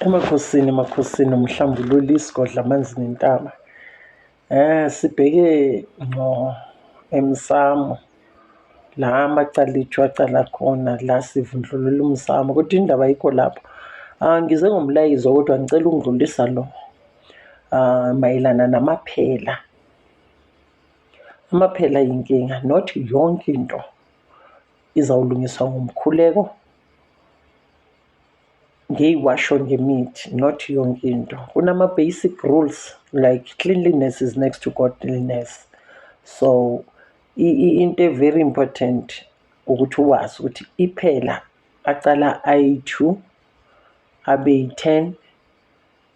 Emakhosini umhlambululi isigodla amanzi nentaba. Sibheke ngqo emsamo la amacala ethu acala khona la sivundlulula umsamo, kodwa indaba ayikho lapho. Ngize ngomlayizo kodwa ngicela ukundlulisa lo mayelana namaphela. Amaphela yinkinga, not yonke into izawulungiswa ngomkhuleko, ngeyiwasho ngemithi, not yonke into. Kunama-basic rules like cleanliness is next to godliness. So into very important ukuthi uwazi ukuthi iphela acala ayi-2 abe yi-10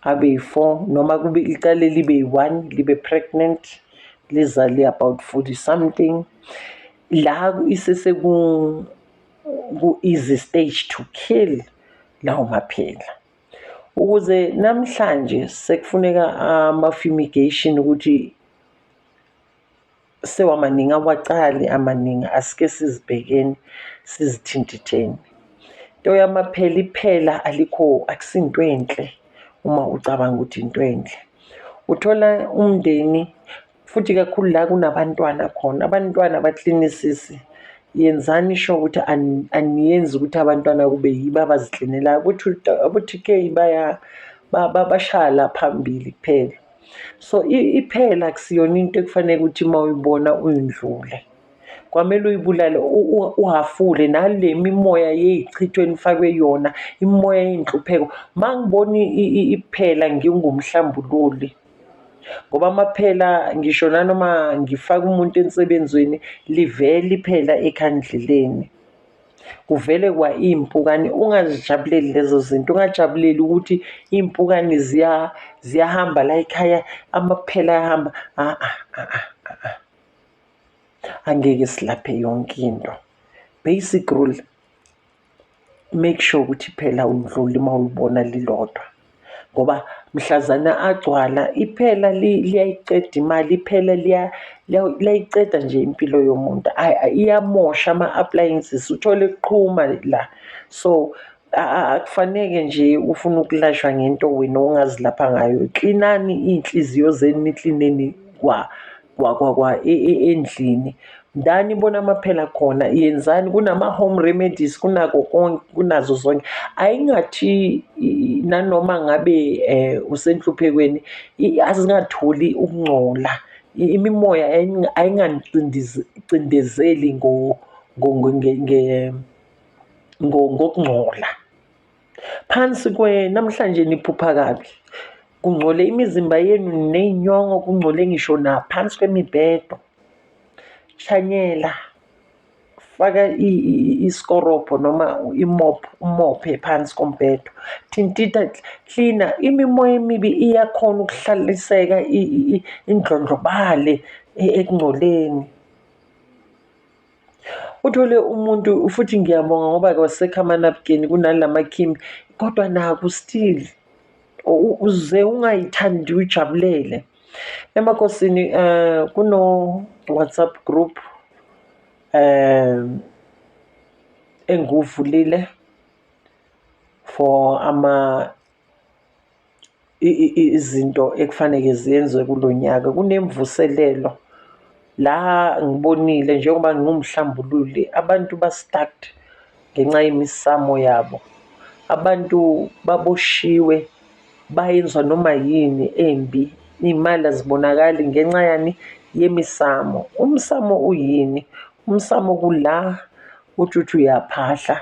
abe yi-4 noma kube icale libe yi-1 libe pregnant lizale about 40 something la isese ku-easy stage to kill lawo maphela. Ukuze namhlanje sekufuneka ama-fumigation ukuthi sewamaningi awacali amaningi, asike sizibhekeni sizithintitheni. Into yamaphela, iphela akusinto enhle uma ucabanga ukuthi into enhle. Uthola umndeni futhi kakhulu la kunabantwana khona, abantwana abaklinisisi, yenzani sure ukuthi aniyenzi ukuthi abantwana kube yibo abaziklinelayo, abo-TK bashaya la phambili kuphela. So iphela akusiyona into ekufanele ukuthi uma uyibona uyindlule, kwamele uyibulale uhafule nale mimoya yeyichithwe nifakwe yona, imimoya yey'nhlupheko. Ma ngibona iphela ngingumhlambululi, ngoba amaphela ngisho nanoma ngifaka umuntu emsebenzini livele iphela ekhandleleni, kuvele kwa iy'mpukane. Ungazijabuleli lezo zinto, ungajabuleli ukuthi iy'mpukane ziyahamba la ekhaya, amaphela ayahamba. Angeke silaphe yonke into. Basic rule, make sure ukuthi iphela ulidluli uma ulibona lilodwa, ngoba mhlazana agcwala iphela liyayiqeda imali, iphela liyayiceda nje impilo yomuntu. Iyamosha ama-appliances, uthole kuqhuma la. So akufaneke nje ufune ukulashwa ngento wena ongazilapha ngayo. Klinani iy'nhliziyo zenu, niklineni endlini. Ndani ibona amaphela khona, yenzani, kunama-home remedies, kunako konke, kunazo zonke. Ayingathi nanoma ngabe usenhluphekweni azingatholi ukungcola, imimoya ayinganicindezeli ngokungcola. Phansi namhlanje niphupha kabi, kungcole imizimba yenu ney'nyongo, kungcole ngisho naphansi kwemibhedo. Shanyela, faka iskoropho noma umophe phansi kombhedo, thintitha, klina. Imimoya emibi iyakhona ukuhlaliseka indlondlobale ekungcoleni. Uthole umuntu futhi ngiyabonga ngoba kwasekho amanabukeni kunalamakhimi, kodwa naku still uze ungayithandi uyijabulele. Emakhosini kuno-WhatsApp group engiwuvulile for izinto ekufanele ziyenziwe kulo nyaka. Kunemvuselelo la ngibonile njengoba ngingumhlambululi, abantu ba-stucked ngenxa yemisamo yabo. Abantu baboshiwe, bayenzwa noma yini embi, iy'mali azibonakali ngenxa yani yemisamo. Umsamo uyini? Umsamo kula uthi uyaphahla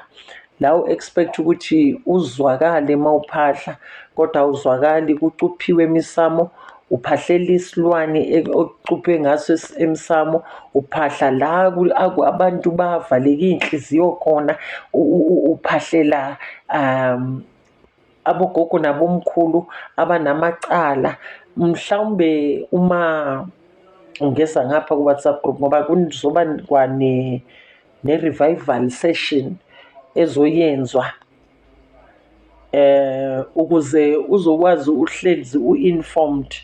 la u-expect ukuthi uzwakale uma uphahla, kodwa awuzwakali, kucuphiwe emisamo. Uphahlela isilwane okucuphe ngaso emsamo, uphahla la abantu bavaleka iy'nhliziyo khona, uphahlela abogogo nabomkhulu abanamacala. Mhlawumbe uma ungeza ngapha ku-WhatsApp group, ngoba kuzoba ne-revival session ezoyenzwa ukuze uzokwazi uhlezi u-informed,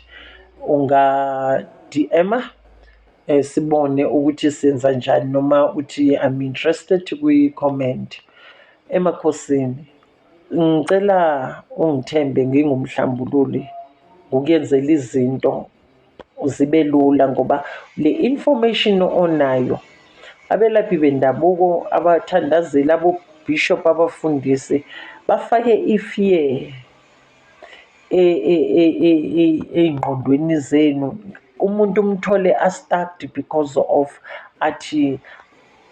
unga-DM sibone ukuthi senza njani, noma uthi I'm interested kwi-comment. Emakhosini. ngicela ungithembe ngingumhlambululi ngokuyenzela izinto zibe lula, ngoba le information onayo, abelaphi bendabuko, abathandazeli, abobishop, abafundisi bafake i-fear ey'ngqondweni zenu. Umuntu umthole a-stucked because of athi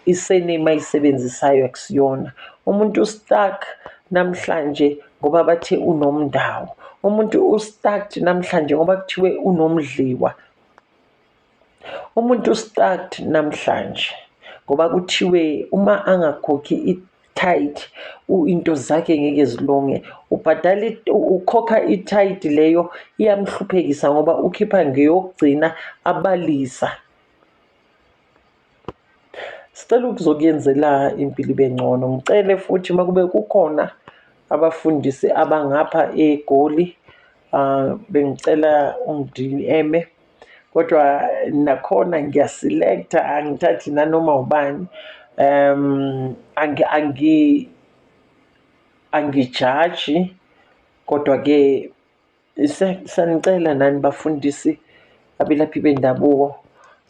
i-surname ayisebenzisayo akusiyona. Umuntu u-stuck namhlanje ngoba bathe unomndawo. Umuntu u-stucked namhlanje ngoba kuthiwe unomdliwa. Umuntu u-stucked namhlanje ngoba kuthiwe uma angakhokhi i-tithe into zakhe ngeke zilunge. Ubhadala ukhokha i-tithe leyo iyamhluphekisa ngoba ukhipha ngeyokugcina abalisa. Sicela ukuzokuyenzela impilo ibe ngcono. Ngicele futhi uma kube kukhona abafundisi abangapha eGoli, bengicela ungi-DM, kodwa nakhona ngiyasilektha, angithathi nanoma ubani. Angijaji, kodwa-ke sanicela nani bafundisi, abelaphi bendabuko,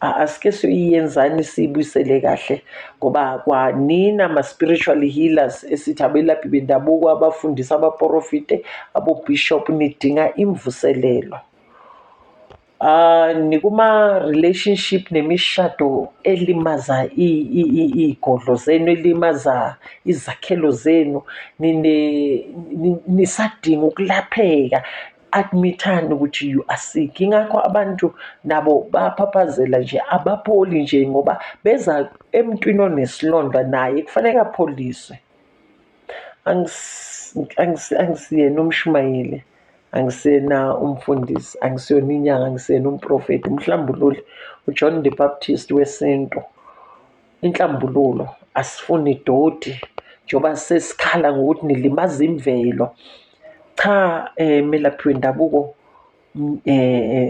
asike siyenzani siyibuyisele kahle, ngoba kwanina ma-spiritual healers esithi abelaphi bendabuko, abafundisi, abaprofite, abobishop, nidinga imvuselelo. Nikuma-relationship nemishado elimaza iy'godlo zenu, elimaza izakhelo zenu, nisadinga ukulapheka, admithani ukuthi you are sick. Ingakho abantu nabo baphaphazela nje, abapholi nje ngoba beza emntwini onesilonda naye kufanele apholiswe. Angisiyena umshumayeli, angisiyena umfundisi, angisiyona inyanga, angisiyena umprofeti, umhlambululi, uJohn the Baptist wesintu. Inhlambululo asifuni dodi njengoba sesikhala ngokuthi nilimaza imvelo. Cha, melaphi wendabuko,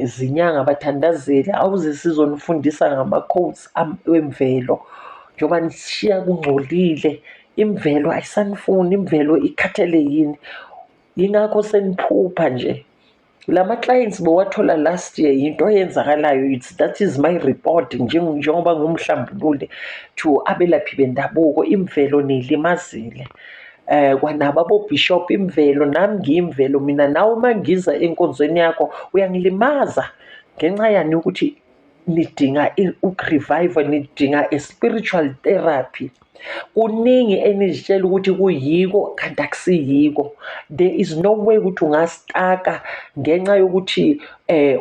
zinyanga, abathandazeli, awuze sizonifundisa ngama-codes wemvelo njengoba nishiya kungcolile. Imvelo ayisanifuni, imvelo ikhathele yini. Yingakho seniphupha nje. Lama-clients bowathola last year, yinto eyenzakalayo. That is my report njengoba ngumhlambululi to abelaphi bendabuko. Imvelo niyilimazile. Kwanabo abobishop, imvelo, nami ngiyimvelo. Mina nawe uma ngiza enkonzweni yakho uyangilimaza ngenxa yani ukuthi nidinga ukureviva, nidinga a-spiritual therapy. Kuningi enizitshela ukuthi kuyiko kanti akusiyiko. There is no way ukuthi ungastaka ngenxa yokuthi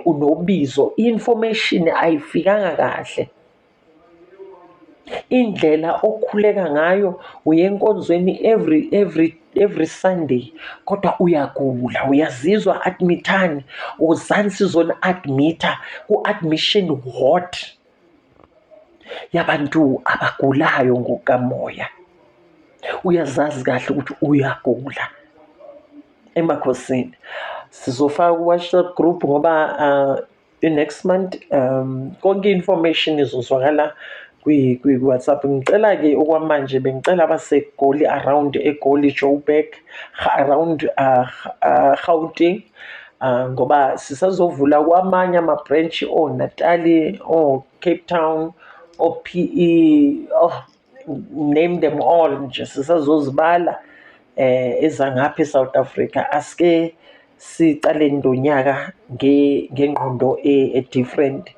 unobizo, i-information ayifikanga kahle. Indlela okhuleka ngayo uye enkonzweni every Sunday, kodwa uyagula, uyazizwa admithani, uzani sizoni-admitha ku-admission ward yabantu abagulayo ngokamoya. Uyazazi kahle ukuthi uyagula. Emakhosini sizofaka ku-WhatsApp group ngoba next month konke information izozwakala kwi-WhatsApp. Ngicela-ke okwamanje, bengicela abaseGoli, around eGoli, Joburg, around Gauteng, ngoba sisazovula kwamanye ama-branch oNatali, Cape Town, PE, name them all nje, sisazozibala ezangapha eSouth Africa. Asike sicaleni lonyaka ngengqondo different.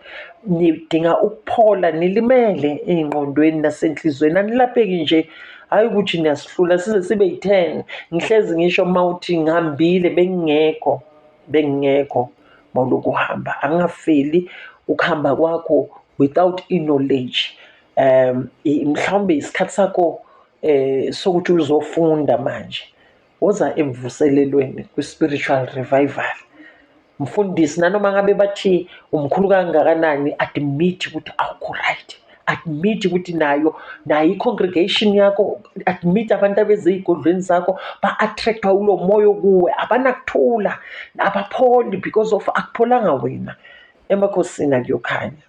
Nidinga ukuphola, nilimele ey'ngqondweni nasenhlizweni, anilapheki nje, hhayi ukuthi niyasihlula size sibe yi-10. Ngihlezi ngisho mawuthi ngihambile bengingekho mawulokhu uhamba. Angingafeli ukuhamba kwakho without knowledge. Mhlawumbe isikhathi sakho sokuthi uzofunda manje. Woza emvuselelweni kwi-spiritual revival. Mfundisi, nanoma ngabe bathi umkhulu kangakanani, admit ukuthi awukho right. Admit ukuthi nayo i-congregation yakho, admit abantu abeze ey'godlweni zakho ba-attract-wa ulo moya kuwe, abanakuthula, abapholi because of akupholanga wena. Emakhosini akuyokhanya.